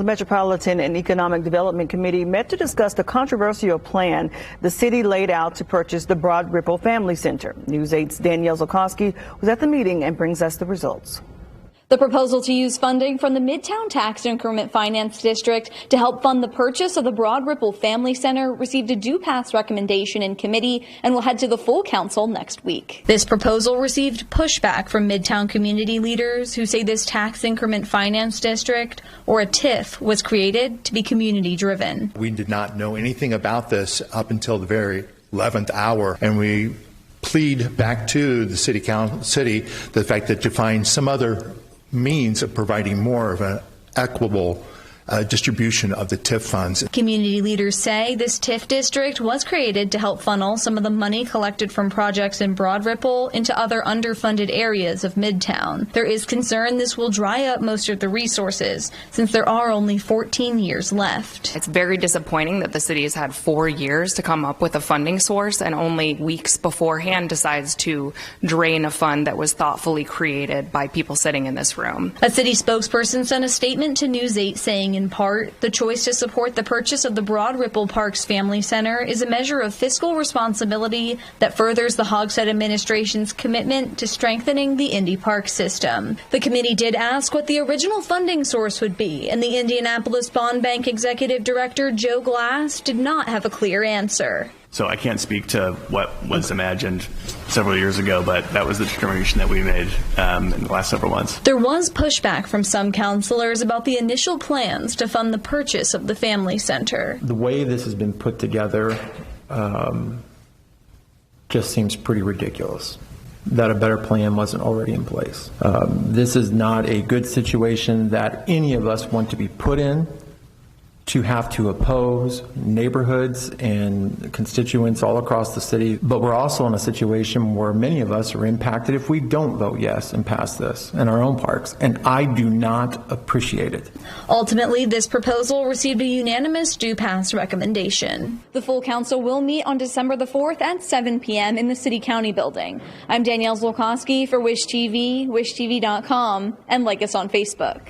the Metropolitan and Economic Development Committee met to discuss the controversial plan the city laid out to purchase the Broad Ripple Family Center. News 8's Danielle Zulkowski was at the meeting and brings us the results. The proposal to use funding from the Midtown Tax Increment Finance District to help fund the purchase of the Broad Ripple Family Center received a due-pass recommendation in committee and will head to the full council next week. This proposal received pushback from Midtown community leaders who say this Tax Increment Finance District, or a TIF, was created to be community-driven. We did not know anything about this up until the very 11th hour, and we plead back to the city the fact that to find some other means of providing more of an equitable distribution of the TIF funds. Community leaders say this TIF district was created to help funnel some of the money collected from projects in Broad Ripple into other underfunded areas of Midtown. There is concern this will dry up most of the resources since there are only 14 years left. It's very disappointing that the city has had 4 years to come up with a funding source and only weeks beforehand decides to drain a fund that was thoughtfully created by people sitting in this room. A city spokesperson sent a statement to News 8 saying, in part, the choice to support the purchase of the Broad Ripple Parks Family Center is a measure of fiscal responsibility that furthers the Hogshead administration's commitment to strengthening the Indy Park system. The committee did ask what the original funding source would be, and the Indianapolis Bond Bank Executive Director Joe Glass did not have a clear answer. So I can't speak to what was imagined several years ago, but that was the determination that we made in the last several months. There was pushback from some councilors about the initial plans to fund the purchase of the family center. The way this has been put together just seems pretty ridiculous, that a better plan wasn't already in place. This is not a good situation that any of us want to be put in, to have to oppose neighborhoods and constituents all across the city. But we're also in a situation where many of us are impacted if we don't vote yes and pass this in our own parks. And I do not appreciate it. Ultimately, this proposal received a unanimous do-pass recommendation. The full council will meet on December the 4th at 7 p.m. in the City County building. I'm Danielle Zulkowski for Wish TV, wishtv.com, and like us on Facebook.